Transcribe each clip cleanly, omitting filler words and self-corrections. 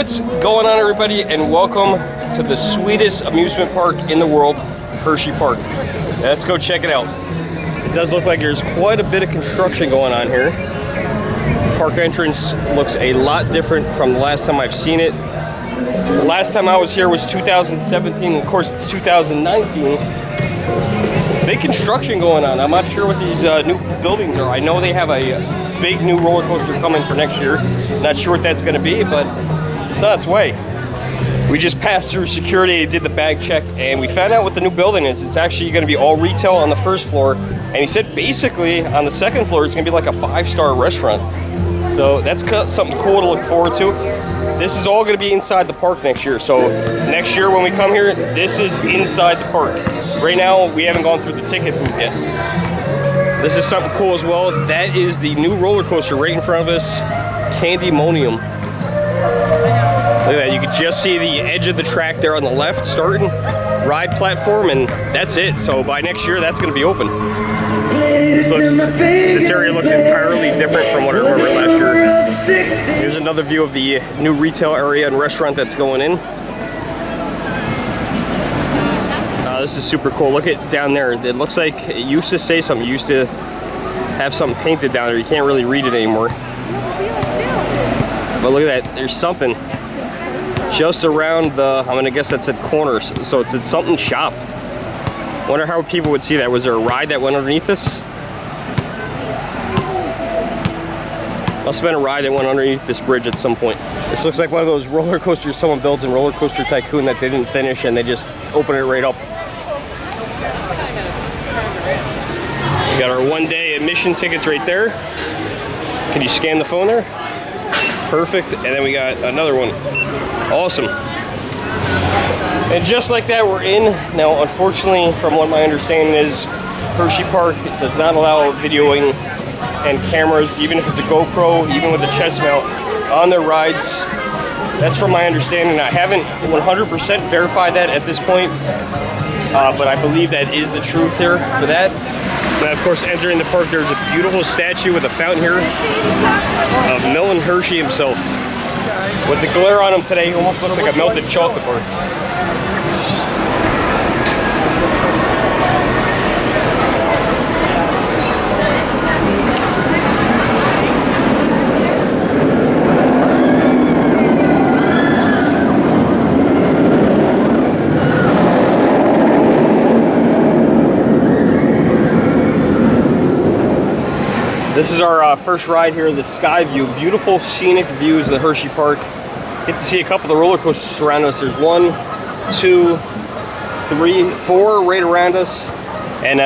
What's going on, everybody, and welcome to the sweetest amusement park in the world, Hershey Park. Let's go check it out. It does look like there's quite a bit of construction going on here. The park entrance looks a lot different from the last time I've seen it. The last time I was here was 2017, and of course it's 2019. Big construction going on. I'm not sure what these new buildings are. I know they have a big new roller coaster coming for next year. Not sure what that's going to be, but it's on its way. We just passed through security, did the bag check, and we found out what the new building is. It's actually going to be all retail on the first floor, and he said basically on the second floor it's going to be like a 5-star restaurant. So that's something cool to look forward to. This is all going to be inside the park next year. So next year when we come here, this is inside the park. Right now, we haven't gone through the ticket booth yet. This is something cool as well. That is the new roller coaster right in front of us, Candymonium. Look at that, you can just see the edge of the track there on the left starting, ride platform, and that's it. So by next year, that's gonna be open. This area looks entirely different from what I remember last year. Here's another view of the new retail area and restaurant that's going in. This is super cool. Look at down there. It looks like it used to say something. You used to have something painted down there. You can't really read it anymore. But look at that. There's something just around the, I'm gonna guess that's at corners. So it's at something shop. Wonder how people would see that. Was there a ride that went underneath this? Must have been a ride that went underneath this bridge at some point. This looks like one of those roller coasters someone built in Roller Coaster Tycoon that they didn't finish and they just opened it right up. We got our 1-day admission tickets right there. Can you scan the phone there? Perfect. And then we got another one. Awesome. And just like that, we're in. Now, unfortunately, from what my understanding is, Hershey Park does not allow videoing and cameras, even if it's a GoPro, even with a chest mount, on their rides. That's from my understanding. I haven't 100% verified that at this point, but I believe that is the truth here for that. And of course, entering the park, there's a beautiful statue with a fountain here of Milton Hershey himself. With the glare on him today, he almost looks like a melted chocolate bar. This is our first ride here, the Sky View. Beautiful scenic views of the Hershey Park. Get to see a couple of the roller coasters around us. There's 1, 2, 3, 4 right around us. And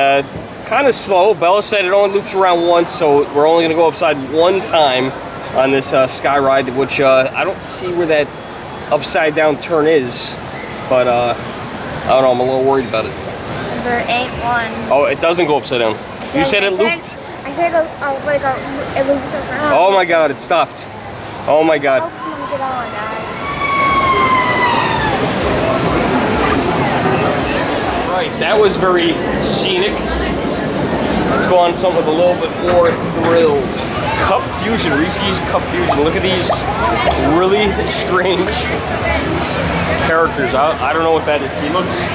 kind of slow. Bella said it only loops around once, so we're only gonna go upside one time on this Sky Ride, which I don't see where that upside down turn is. But I don't know, I'm a little worried about it. There ain't one. Oh, it doesn't go upside down. You said it looped? I said it loops around. Oh my god, it stopped. Oh my god. How can we get on, guys? Right, that was very scenic. Let's go on to something with a little bit more thrill. Cup Fusion, Reese's Cup Fusion. Look at these really strange characters. I don't know what that is. He looks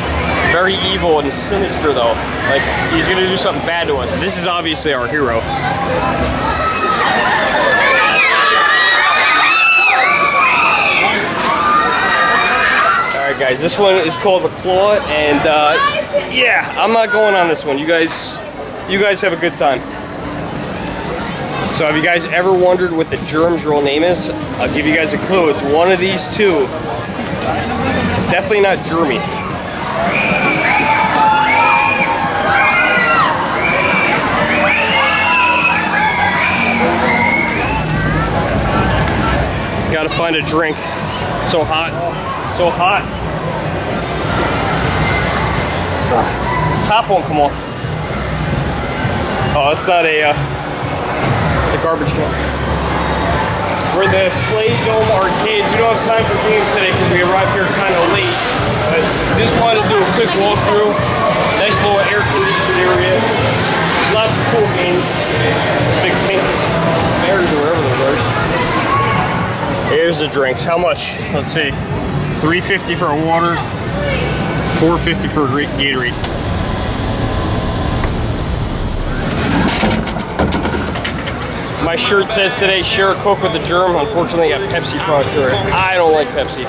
very evil and sinister though. Like he's gonna do something bad to us. This is obviously our hero. Alright guys, this one is called the Claw, and yeah, I'm not going on this one. You guys have a good time. So have you guys ever wondered what the Germ's real name is? I'll give you guys a clue. It's one of these two. It's definitely not Germy. Gotta find a drink. So hot. So hot. This top won't come off. Oh, it's not a, it's a garbage can. We're the Play Dome Arcade. We don't have time for games today because we arrived here kind of late. But just wanted to do a quick walkthrough. Nice little air-conditioned area. Lots of cool games. Big pink bears or whatever those are. Here's the drinks. How much? Let's see. $3.50 for a water, $4.50 for a Gatorade. My shirt says today, share a Coke with a Germ. Unfortunately, I got Pepsi product here. I don't like Pepsi.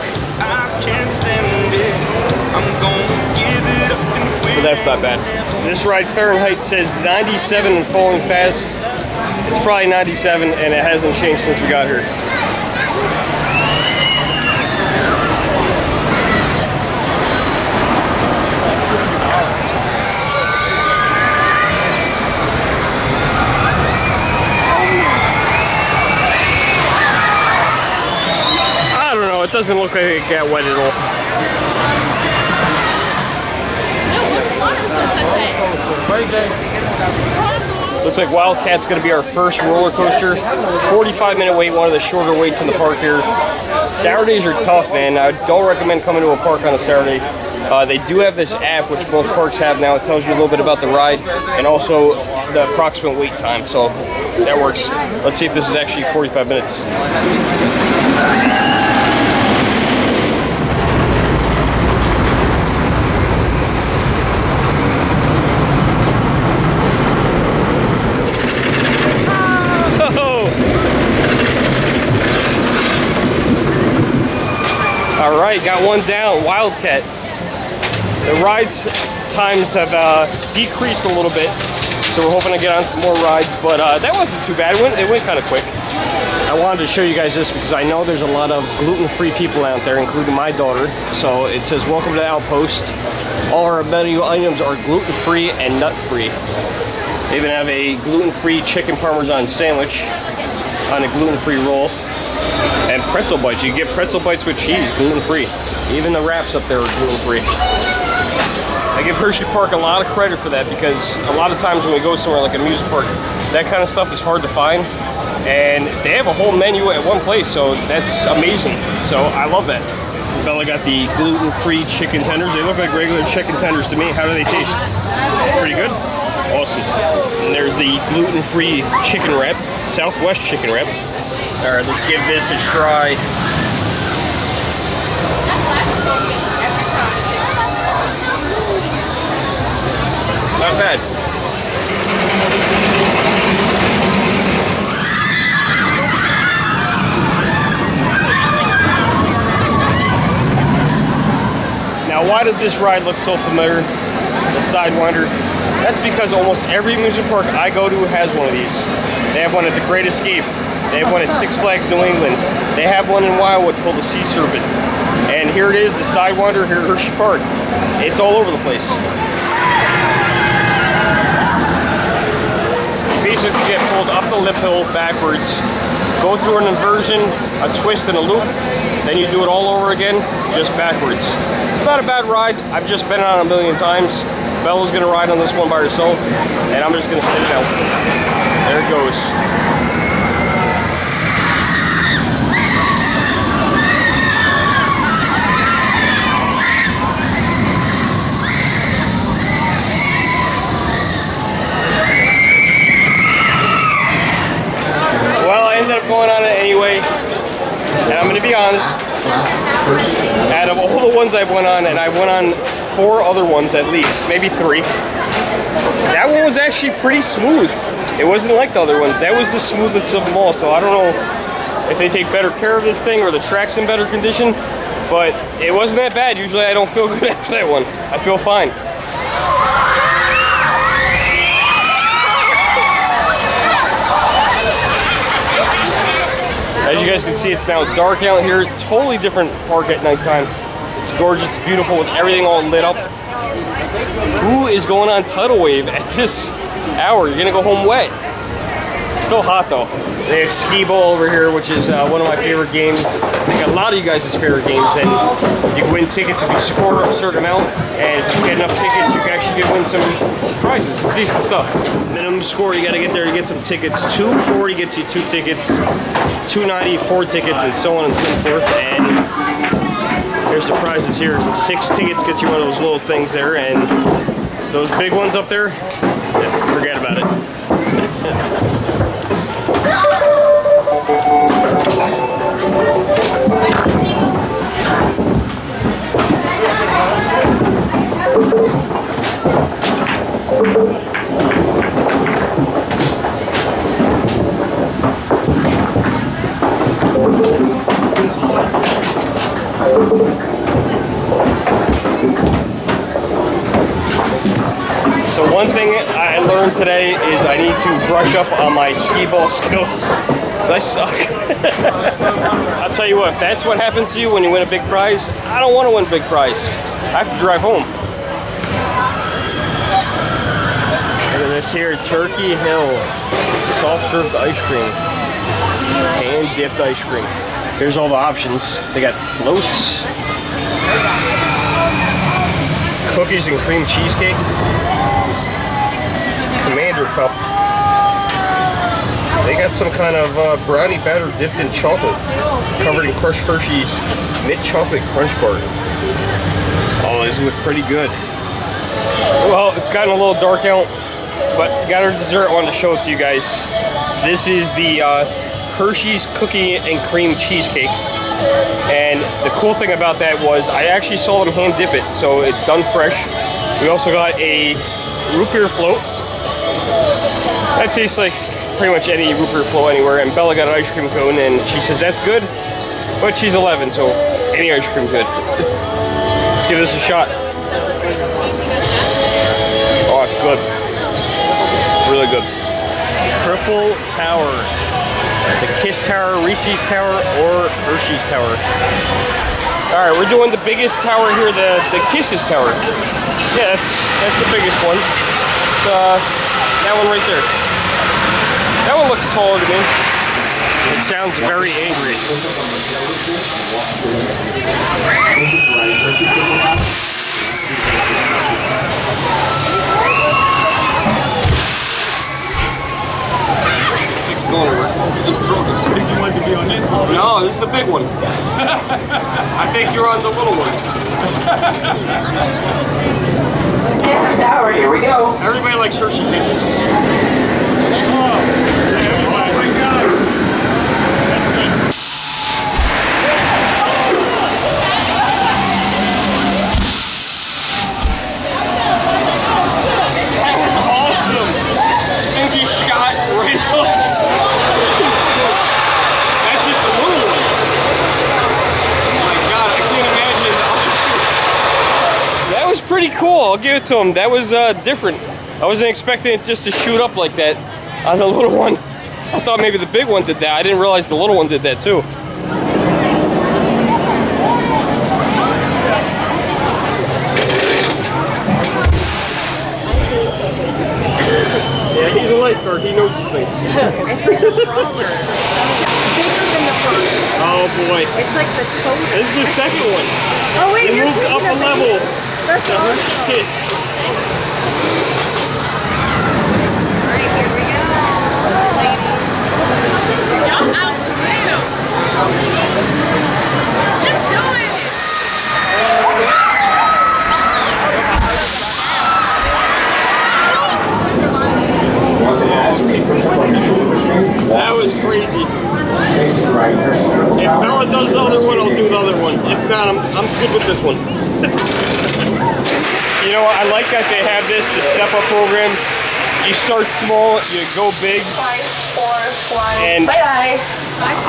But that's not bad. This ride Fahrenheit says 97 and falling fast. It's probably 97 and it hasn't changed since we got here. It doesn't look like it got wet at all. Looks like Wildcat's going to be our first roller coaster. 45-minute wait, one of the shorter waits in the park here. Saturdays are tough, man. I don't recommend coming to a park on a Saturday. They do have this app, which most parks have now. It tells you a little bit about the ride and also the approximate wait time. So that works. Let's see if this is actually 45 minutes. All right, got one down, Wildcat. The rides times have decreased a little bit, so we're hoping to get on some more rides, but that wasn't too bad. It went kind of quick. I wanted to show you guys this because I know there's a lot of gluten-free people out there, including my daughter. So it says, welcome to the Outpost. All our menu items are gluten-free and nut-free. They even have a gluten-free chicken parmesan sandwich on a gluten-free roll. And pretzel bites. You get pretzel bites with cheese, gluten-free. Even the wraps up there are gluten-free. I give Hershey Park a lot of credit for that because a lot of times when we go somewhere like an amusement park, that kind of stuff is hard to find. And they have a whole menu at one place, so that's amazing. So I love that. Bella got the gluten-free chicken tenders. They look like regular chicken tenders to me. How do they taste? Pretty good? Awesome. And there's the gluten-free chicken wrap, Southwest chicken wrap. All right, let's give this a try. Not bad. Now, why does this ride look so familiar? The Sidewinder. That's because almost every amusement park I go to has one of these. They have one at the Great Escape. They have one at Six Flags New England. They have one in Wildwood called the Sea Serpent. And here it is, the Sidewinder here at Hershey Park. It's all over the place. You basically get pulled up the lip hill backwards, go through an inversion, a twist, and a loop. Then you do it all over again, just backwards. It's not a bad ride. I've just been on it a million times. Bella's gonna ride on this one by herself, and I'm just gonna sit it out. There it goes. Ended up going on it anyway, and I'm going to be honest, out of all the ones I've went on, and I went on 4 other ones at least, maybe 3, that one was actually pretty smooth. It wasn't like the other one. That was the smoothest of them all, so I don't know if they take better care of this thing or the track's in better condition, but it wasn't that bad. Usually I don't feel good after that one. I feel fine. As you guys can see, it's now dark out here. Totally different park at nighttime. It's gorgeous, beautiful, with everything all lit up. Who is going on tidal wave at this hour? You're gonna go home wet. Still hot though. They have skee ball over here, which is one of my favorite games. I think a lot of you guys' favorite games. And you can win tickets if you score a certain amount. And if you get enough tickets, you can actually win some prizes, some decent stuff. Minimum score, you gotta get there to get some tickets. 240 gets you 2 tickets. 290, 4 tickets, and so on and so forth. And here's the prizes here. 6 tickets gets you one of those little things there, and those big ones up there, forget about it. learned today is I need to brush up on my skee ball skills, because I suck. I'll tell you what, if that's what happens to you when you win a big prize, I don't want to win a big prize. I have to drive home. Look at this here, Turkey Hill soft served ice cream, hand dipped ice cream. Here's all the options. They got floats, cookies and cream cheesecake, Commander Cup. They got some kind of brownie batter dipped in chocolate, covered in crushed Hershey's mint chocolate crunch bar. Oh, these look pretty good. Well, it's gotten a little dark out, but got our dessert. I wanted to show it to you guys. This is the Hershey's cookie and cream cheesecake. And the cool thing about that was I actually saw them hand dip it, so it's done fresh. We also got a root beer float. That tastes like pretty much any root beer float anywhere. And Bella got an ice cream cone, and she says that's good, but she's 11, so any ice cream good. Let's give this a shot. Oh, it's good. Really good. Triple Tower. The Kiss Tower, Reese's Tower, or Hershey's Tower. Alright, we're doing the biggest tower here, the Kisses Tower. Yeah, that's the biggest one. That one right there. That one looks taller to me. It sounds very angry. I think you want to be on this one. No, this is the big one. I think you're on the little one. Kisses Tower, here we go. Everybody likes Hershey Kisses. Oh my God. That's good. That was awesome. And he shot right up. That's just a little one. Oh my God, I can't imagine the other two. That was pretty cool. I'll give it to him. That was different. I wasn't expecting it just to shoot up like that on the little one. I thought maybe the big one did that. I didn't realize the little one did that too. Yeah, he's a lifeguard. He knows these things. It's like the crawler. Bigger than the crawler. Oh boy. It's like the toaster. This is the second one. Oh wait, It you're moved up thinking a of level. That's The Hershey awesome. Kiss. Alright, here we go. Ladies. Jump out the window. Just do it. Once it has, you may push up on your shoulder restraint. That was crazy. Face to the right, Hershey Triple If Tower. Bella does the other one, I'll do the other one. If not, I'm good with this one. You know what? I like that they have this, the step-up program. You start small, you go big. 5, 4, 1. And Bye-bye.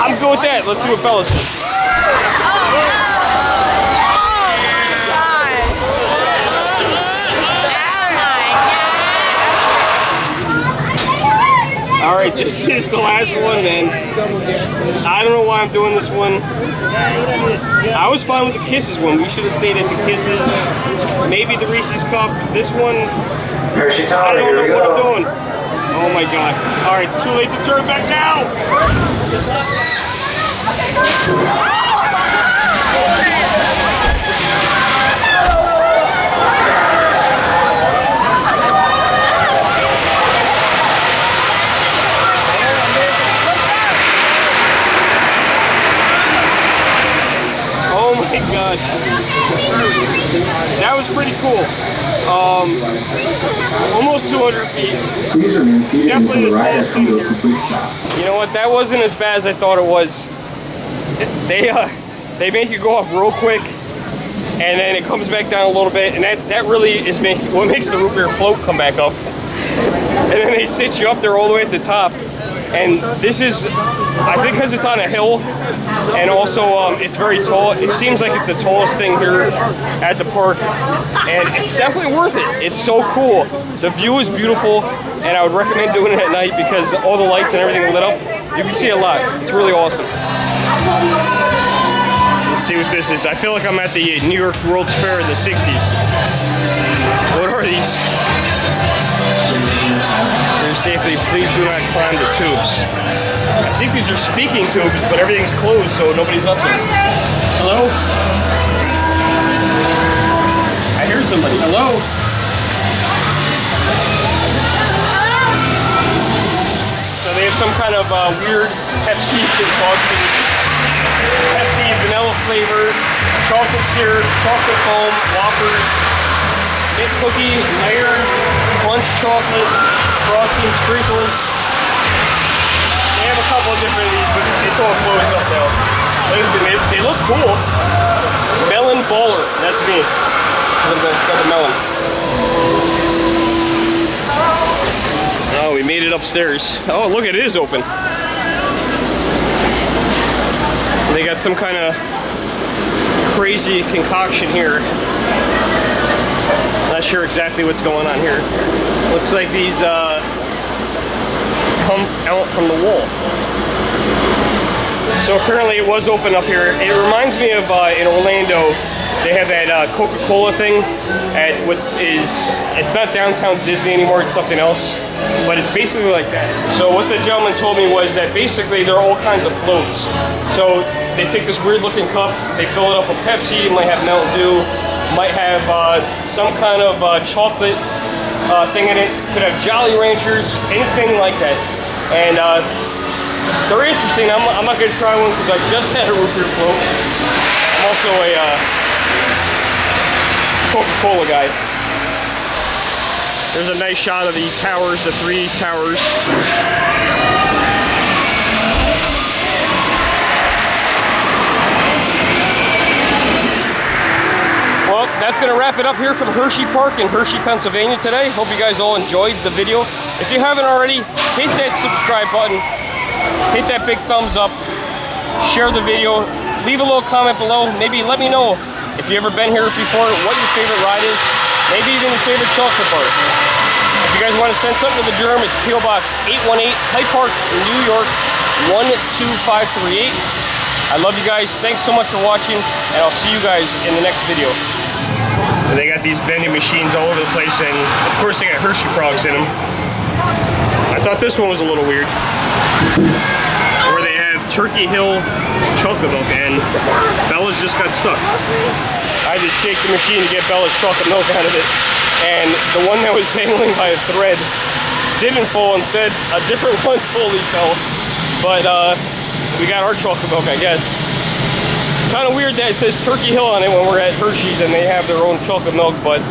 I'm good with that. Let's see what Bella says. All right, this is the last one, and I don't know why I'm doing this one. I was fine with the Kisses one. We should have stayed at the Kisses. Maybe the Reese's Cup. This one, Hershey I Tower, don't here we know what I'm go. doing. Oh my God. All right, it's too late to turn back now. Oh my gosh. That was pretty cool. Almost 200 feet. Please remain seated until Definitely the the ride has tallest come to thing a here. complete stop. You know what? That wasn't as bad as I thought it was. They make you go up real quick, and then it comes back down a little bit, and that really is what makes the root beer float come back up. And then they sit you up there all the way at the top. And this is I think because it's on a hill, and also it's very tall. It seems like it's the tallest thing here at the park, and it's definitely worth it. It's so cool. The view is beautiful, and I would recommend doing it at night because all the lights and everything lit up. You can see a lot. It's really awesome. Let's see what this is. I feel like I'm at the New York World's Fair in the 60s. What are these? Safely, please do not climb the tubes. I think these are speaking tubes, but everything's closed, so nobody's up there. Hello? I hear somebody. Hello? So they have some kind of weird Pepsi concoction. Pepsi, vanilla flavor, chocolate syrup, chocolate foam, Whoppers, mint cookie, layer, crunch chocolate, frosting, sprinkles. They have a couple of different of these, but it's all closed up now. Listen, they look cool. Melon baller, that's me. Got the melon. Oh, we made it upstairs. Oh, look, it is open. They got some kind of crazy concoction here. Not sure exactly what's going on here. Looks like these come out from the wall. So apparently it was open up here. It reminds me of in Orlando, they have that Coca-Cola thing at what is, it's not downtown Disney anymore, it's something else. But it's basically like that. So what the gentleman told me was that basically there are all kinds of floats. So they take this weird looking cup, they fill it up with Pepsi, might have Mountain Dew, might have some kind of chocolate thing in it, could have Jolly Ranchers, anything like that. And they're interesting. I'm not going to try one because I just had a root beer float. I'm also a Coca-Cola guy. There's a nice shot of the towers, the 3 towers. Well, that's going to wrap it up here from Hershey Park in Hershey, Pennsylvania today. Hope you guys all enjoyed the video. If you haven't already, hit that subscribe button, hit that big thumbs up, share the video, leave a little comment below. Maybe let me know if you've ever been here before, what your favorite ride is, maybe even your favorite chocolate bar. If you guys want to send something to the Germ, it's P.O. Box 818, Hyde Park, New York, 12538. I love you guys. Thanks so much for watching, and I'll see you guys in the next video. And they got these vending machines all over the place, and of course they got Hershey Frogs in them. I thought this one was a little weird, where they have Turkey Hill chocolate milk, and Bella's just got stuck. I just shake the machine to get Bella's chocolate milk out of it, and the one that was dangling by a thread didn't fall. Instead, a different one totally fell. But we got our chocolate milk, I guess. Kind of weird that it says Turkey Hill on it when we're at Hershey's and they have their own chocolate milk, but